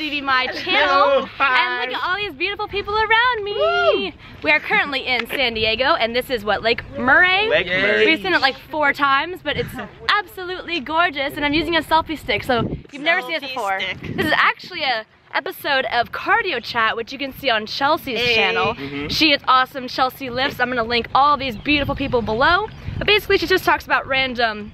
Josie Mai channel. And look at all these beautiful people around me. Woo. We are currently in San Diego, and this is what, Lake Murray? Lake Murray. We've seen it like 4 times, but it's absolutely gorgeous, and I'm using a selfie stick, so you've never seen it before. This is actually a episode of Cardio Chat, which you can see on Chelsea's channel. She is awesome, ChelseaLifts. I'm gonna link all these beautiful people below. But basically she just talks about random,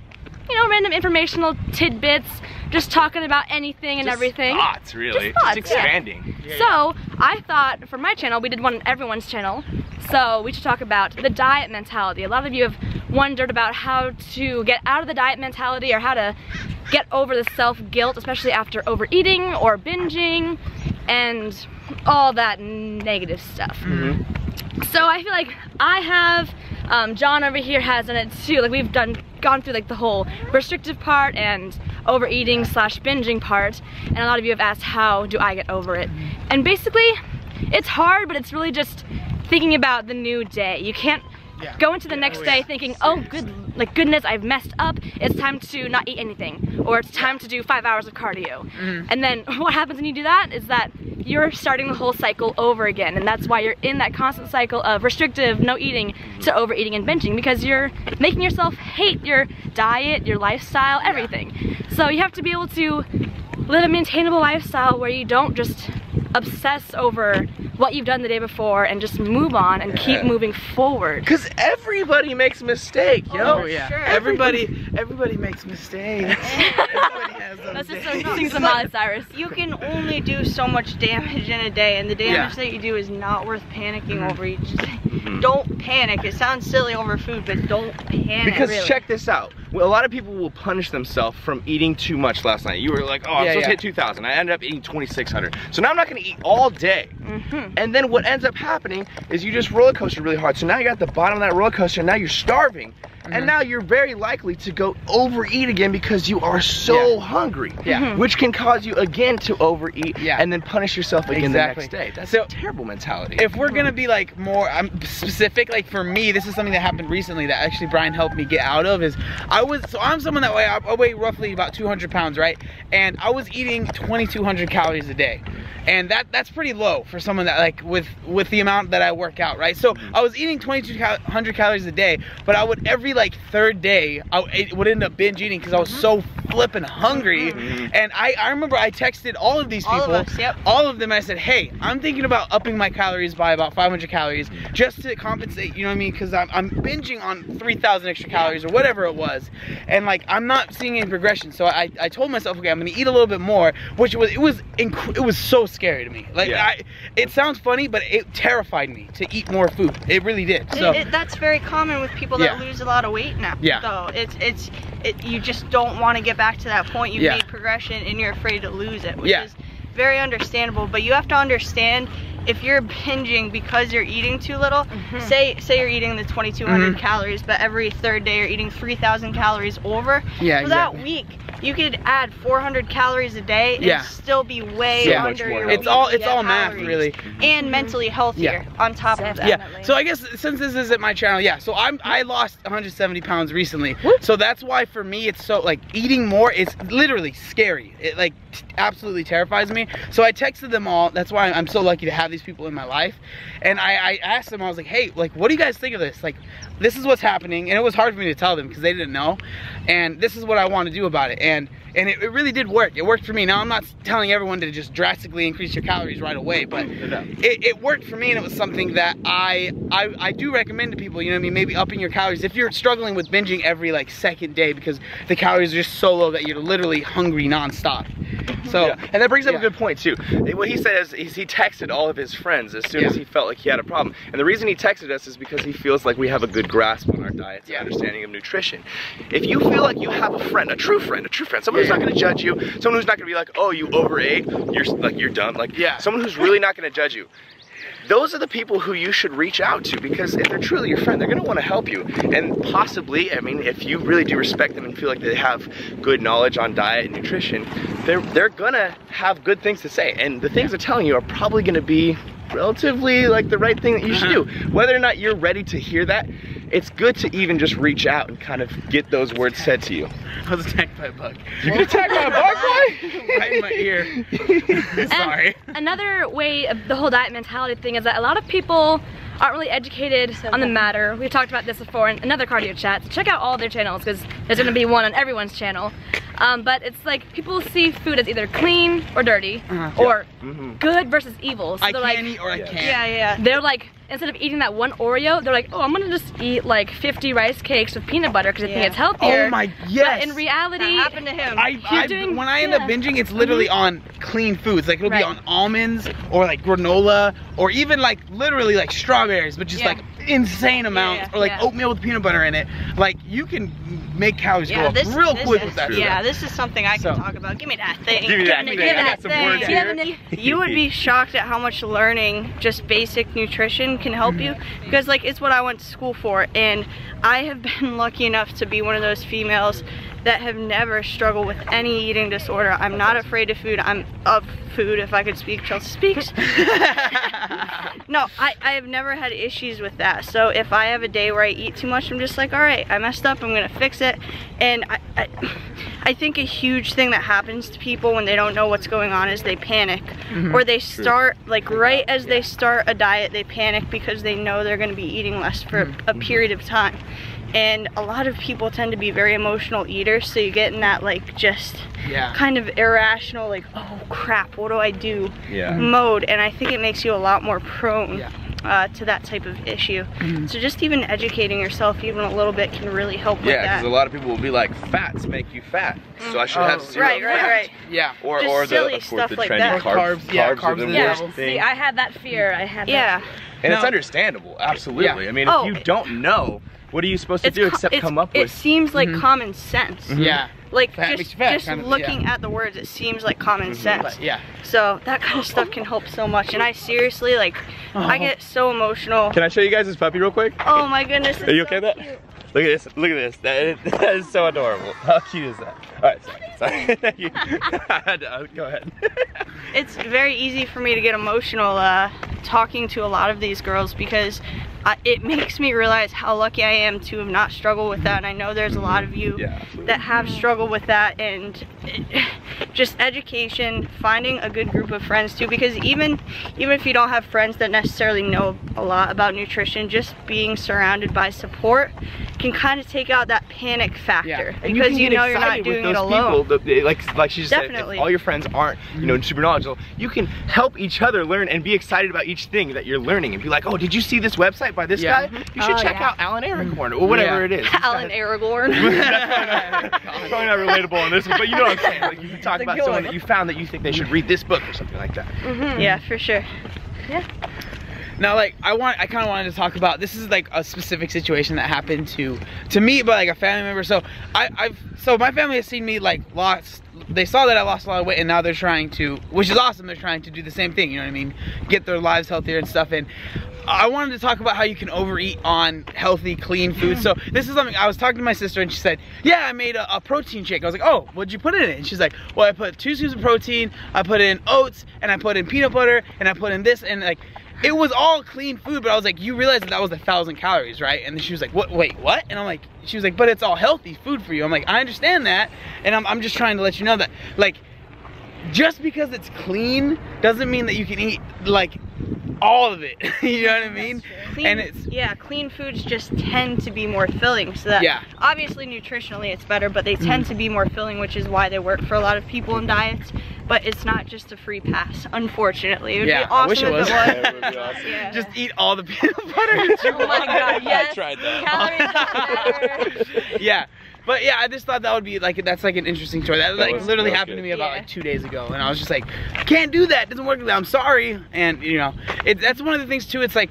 you know, random informational tidbits, just talking about anything and everything. Thoughts, really. Just thoughts, just expanding. Yeah. So I thought for my channel, we did one on everyone's channel, so we should talk about the diet mentality. A lot of you have wondered about how to get out of the diet mentality or how to get over the self-guilt, especially after overeating or binging and all that negative stuff. So I feel like I have, John over here has done it too. Like we've gone through like the whole restrictive part and overeating / binging part, and a lot of you have asked, how do I get over it? And basically it's hard, but it's really just thinking about the new day. You can't go into the next day thinking, oh goodness, I've messed up, it's time to not eat anything, or it's time to do 5 hours of cardio. And then what happens when you do that is that you're starting the whole cycle over again, and that's why you're in that constant cycle of restrictive, no eating, to overeating and binging, because you're making yourself hate your diet, your lifestyle, everything. So you have to be able to live a maintainable lifestyle where you don't just obsess over what you've done the day before and just move on and keep moving forward. Because everybody makes mistakes, yo. Oh yeah. Sure. Everybody makes mistakes. Everybody has those That's just days. some things of Miley Cyrus. You can only do so much damage in a day, and the damage that you do is not worth panicking over. You just don't panic. It sounds silly over food, but don't panic. Because check this out. A lot of people will punish themselves from eating too much last night. You were like, oh, I'm supposed to hit 2,000. I ended up eating 2,600. So now I'm not gonna eat all day. And then what ends up happening is you just roller coaster really hard. So now you're at the bottom of that roller coaster, and now you're starving. And now you're very likely to go overeat again because you are so hungry. Which can cause you again to overeat and then punish yourself again the next day. That's a terrible mentality. If we're gonna be like more specific, like for me, this is something that happened recently that actually Brian helped me get out of. Is I'm someone that I weigh roughly about 200 pounds, right? And I was eating 2,200 calories a day. And that's pretty low for someone that like with the amount that I work out, right? So I was eating 2,200 calories a day, but I would every like 3rd day I would end up binge eating because I was so flipping hungry. And I remember I texted all of these people, all of them. I said, hey, I'm thinking about upping my calories by about 500 calories just to compensate, you know what I mean? Because I'm binging on 3,000 extra calories or whatever it was, and like I'm not seeing any progression. So I told myself, okay, I'm gonna eat a little bit more, which it was so scary to me. Like it sounds funny, but it terrified me to eat more food. It really did. So that's very common with people that lose a lot of weight now. So you just don't want to get back to that point. You've made progression and you're afraid to lose it, which is very understandable. But you have to understand, if you're binging because you're eating too little, say you're eating the 2,200 calories, but every 3rd day you're eating 3,000 calories over. For that week, you could add 400 calories a day and still be way under your It's all math, really. And mentally healthier on top of that. So I guess since this isn't my channel, so I lost 170 pounds recently. So that's why for me it's so like eating more is literally scary. It like absolutely terrifies me. So I texted them all. That's why I'm so lucky to have these people in my life. And I asked them, I was like, hey, like what do you guys think of this? Like this is what's happening, and it was hard for me to tell them because they didn't know, and this is what I want to do about it. And it really did work. It worked for me. Now I'm not telling everyone to just drastically increase your calories right away, but it worked for me, and it was something that I do recommend to people, you know what I mean, maybe upping your calories if you're struggling with binging every like 2nd day because the calories are just so low that you're literally hungry nonstop. So and that brings up a good point too. What he said is he texted all of his friends as soon as he felt like he had a problem. And the reason he texted us is because he feels like we have a good grasp on our diets and understanding of nutrition. If you feel like you have a friend, a true friend, someone who's not going to judge you, someone who's not going to be like, oh, you overate, you're dumb, like someone who's really not going to judge you, those are the people who you should reach out to, because if they're truly your friend, they're gonna wanna help you. And possibly, I mean, if you really do respect them and feel like they have good knowledge on diet and nutrition, they're gonna have good things to say. And the things they're telling you are probably gonna be relatively like the right thing that you should do. Whether or not you're ready to hear that, it's good to even just reach out and kind of get those words said to you. I was attacked by a bug. You get attacked by a bug, boy? Right in my ear. Sorry. And another way of the whole diet mentality thing is that a lot of people aren't really educated on the matter. We've talked about this before in another cardio chat, so check out all their channels because there's gonna be one on everyone's channel. But it's like people see food as either clean or dirty, or good versus evil. So I they're can like, eat or I can't. Yeah. they're like, instead of eating that one Oreo, they're like, oh, I'm gonna just eat like 50 rice cakes with peanut butter because I think it's healthier. Oh my, yes. But in reality, that happened to him. When I end up binging, it's literally on clean foods. Like it'll be on almonds or like granola or even like literally like strawberries, but just like insane amounts, or like oatmeal with peanut butter in it. Like you can make calories go up real quick with that. Yeah, this is something I can talk about. Give me that thing. Give me that thing. I got some words here. You would be shocked at how much learning just basic nutrition can help you, because like it's what I went to school for, and I have been lucky enough to be one of those females that have never struggled with any eating disorder. I'm not afraid of food. I'm of food, if I could speak. Chelsea speaks. No, I have never had issues with that. So if I have a day where I eat too much, I'm just like, all right, I messed up, I'm gonna fix it. And I think a huge thing that happens to people when they don't know what's going on is they panic. Or they start, like right as they start a diet, they panic because they know they're gonna be eating less for a period of time. And a lot of people tend to be very emotional eaters, so you get in that like just kind of irrational, like, oh crap, what do I do mode, and I think it makes you a lot more prone to that type of issue. So just even educating yourself even a little bit can really help with that. Yeah, because a lot of people will be like, fats make you fat, so I should have zero fat. Right. Yeah. Or just the, silly of course, stuff the like trendy that. carbs. Carbs are the worst thing. See, I had that fear. I had that. Yeah. And it's understandable, absolutely. I mean, if you don't know, what are you supposed to do except come up with? It seems like common sense. Yeah. Like just looking at the words, it seems like common sense. Yeah. So that kind of stuff can help so much. And I seriously, like, I get so emotional. Can I show you guys this puppy real quick? Oh my goodness. Are you okay with that? Look at this. Look at this. That is so adorable. How cute is that? All right, sorry. Thank you. Go ahead. It's very easy for me to get emotional talking to a lot of these girls, because it makes me realize how lucky I am to have not struggled with that. And I know there's a lot of you that have struggled with that, and just education, finding a good group of friends too, because even if you don't have friends that necessarily know a lot about nutrition, just being surrounded by support can kind of take out that panic factor, because you know you're not doing it alone. Like she just said, if all your friends aren't, you know, super knowledgeable, you can help each other learn and be excited about each thing that you're learning, and be like, oh, did you see this website by this guy? You should check out Alan Aragorn or whatever it is. Alan Aragorn. That's probably not relatable on this one, but you know what I'm saying. Like, you can talk about someone that you found that you think they should read this book or something like that. Yeah, for sure. Yeah. Now, like, I kind of wanted to talk about, this is like a specific situation that happened to me, but like a family member. So so my family has seen me like they saw that I lost a lot of weight, and now they're trying to, which is awesome, they're trying to do the same thing, you know what I mean? Get their lives healthier and stuff. And I wanted to talk about how you can overeat on healthy, clean food. So this is something, I was talking to my sister and she said, yeah, I made a protein shake. I was like, oh, what'd you put in it? And she's like, well, I put 2 scoops of protein, I put in oats, and I put in peanut butter, and I put in this, and like, it was all clean food. But I was like, you realize that was 1,000 calories, right? And then she was like, what, wait, what? And I'm like, she was like, but it's all healthy food for you. I'm like, I understand that, and I'm just trying to let you know that, like, just because it's clean doesn't mean that you can eat like all of it. You know what I mean? And it's clean foods just tend to be more filling, so that obviously nutritionally it's better, but they tend to be more filling, which is why they work for a lot of people in diets. But it's not just a free pass, unfortunately. It would be awesome I wish it was. It would be awesome. Just eat all the peanut butter. Oh my god, yes. I tried that. Yeah. But yeah, I just thought that would be like, that's like an interesting story. That like literally happened to me about like 2 days ago, and I was just like, I can't do that. It doesn't work like that. I'm sorry. And you know, that's one of the things too. It's like,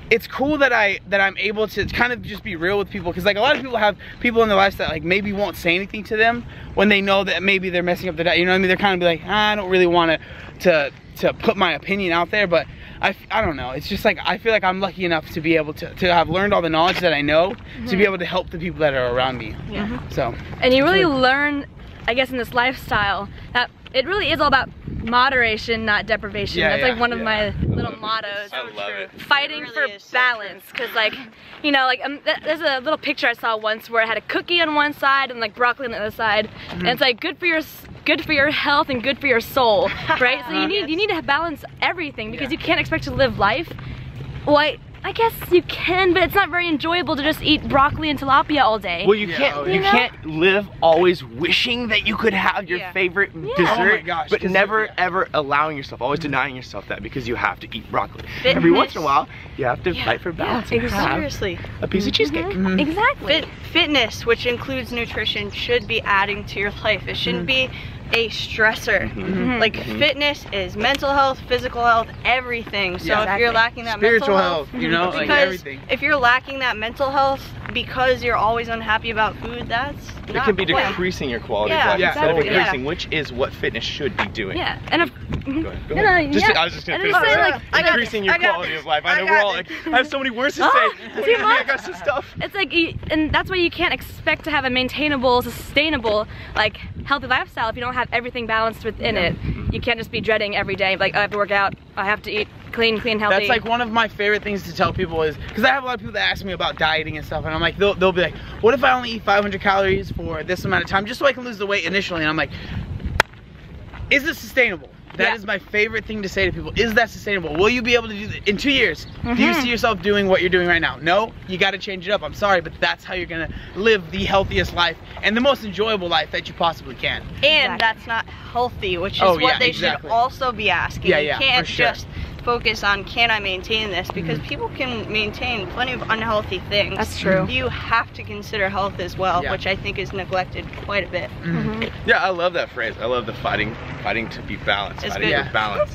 it's cool that I'm able to kind of just be real with people, because like a lot of people have people in their lives that like maybe won't say anything to them when they know that maybe they're messing up their diet. You know what I mean? They're kind of be like, I don't really want to put my opinion out there, but I don't know. It's just like I feel like I'm lucky enough to be able to have learned all the knowledge that I know to be able to help the people that are around me. So. And you really learn, I guess, in this lifestyle that it really is all about moderation, not deprivation. That's like one of my little mottos. I love it. Fighting really for balance, because like, you know, like there's a little picture I saw once where it had a cookie on one side and like broccoli on the other side, and it's like good for your health and good for your soul, right? So you need to balance everything, because you can't expect to live life. Well, I guess you can, but it's not very enjoyable to just eat broccoli and tilapia all day. Well, you can't live always wishing that you could have your favorite dessert, but never ever allowing yourself, always denying yourself that, because you have to eat broccoli. Every once in a while, you have to fight for balance. Seriously. A piece of cheesecake. Exactly. Fitness, which includes nutrition, should be adding to your life. It shouldn't be a stressor. Like fitness is mental health, physical health, everything. So if you're lacking that spiritual mental health, you know, like everything. If you're lacking that mental health because you're always unhappy about food, that's it can be decreasing your quality of life instead of increasing, which is what fitness should be doing. And if Go ahead. I was just gonna finish that. Increasing your quality of life. I know we're all like, I have so many words to say. I got some stuff. It's like, and that's why you can't expect to have a maintainable, sustainable, like healthy lifestyle if you don't have everything balanced within it. You can't just be dreading every day, like, I have to work out, I have to eat clean, healthy. That's like one of my favorite things to tell people is, because I have a lot of people that ask me about dieting and stuff, and I'm like, they'll be like, what if I only eat 500 calories for this amount of time just so I can lose the weight initially? And I'm like, is this sustainable? That is my favorite thing to say to people. Is that sustainable? Will you be able to do that in 2 years? Do you see yourself doing what you're doing right now? No? You got to change it up. I'm sorry, but that's how you're going to live the healthiest life and the most enjoyable life that you possibly can. And that's not healthy, which is what they should also be asking. You can't just focus on, can I maintain this? Because people can maintain plenty of unhealthy things. That's true. You have to consider health as well, which I think is neglected quite a bit. Yeah, I love that phrase. I love the fighting to be balanced. It's fighting for balance.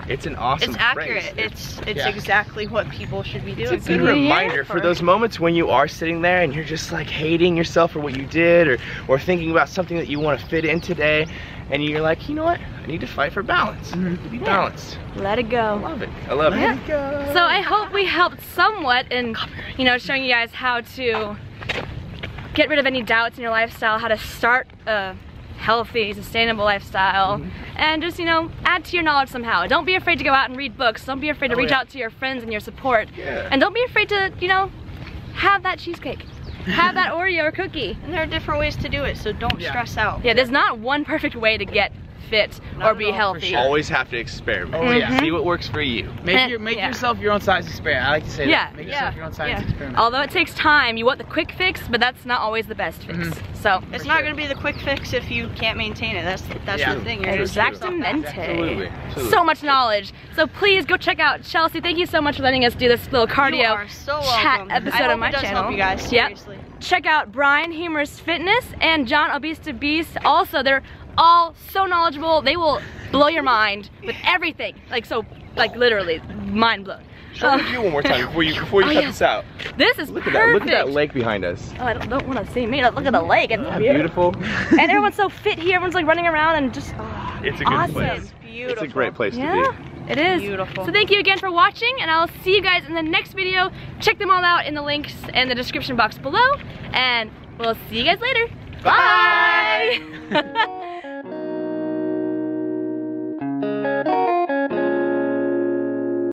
It's an awesome accurate. phrase. It's exactly what people should be doing. It's a good reminder for those moments when you are sitting there and you're just like hating yourself for what you did, or thinking about something that you want to fit in today, and you're like, you know what? I need to fight for balance. To be balanced. Let it go. I love it. I love it. So I hope we helped somewhat in, you know, showing you guys how to get rid of any doubts in your lifestyle, how to start a healthy, sustainable lifestyle, and just, you know, add to your knowledge somehow. Don't be afraid to go out and read books. Don't be afraid to reach out to your friends and your support. And don't be afraid to, you know, have that cheesecake. Have that Oreo or cookie. And there are different ways to do it, so don't stress out. There's not one perfect way to get fit or be healthy. Sure. Always have to experiment. See what works for you. Make yourself your own size experiment. I like to say that. Make yourself your own size experiment. Although it takes time, you want the quick fix, but that's not always the best fix. So it's not going to be the quick fix if you can't maintain it. That's the thing. Exactamente. So much knowledge. So please go check out Chelsea. Thank you so much for letting us do this little cardio chat episode on my channel. Help you guys, seriously. Check out Brian HumerusFitness and John ObeseToBeast. Also, they're all so knowledgeable. They will blow your mind with everything. Like literally mind blown. Show me you one more time before you cut this out. This is perfect. Look at that lake behind us. Oh, I don't want to see me. Look at the lake. It's beautiful. And everyone's so fit here. Everyone's like running around and just it's a good place. It's beautiful. It's a great place to be. It is. Beautiful. So thank you again for watching, and I'll see you guys in the next video. Check them all out in the links in the description box below, and we'll see you guys later. Bye.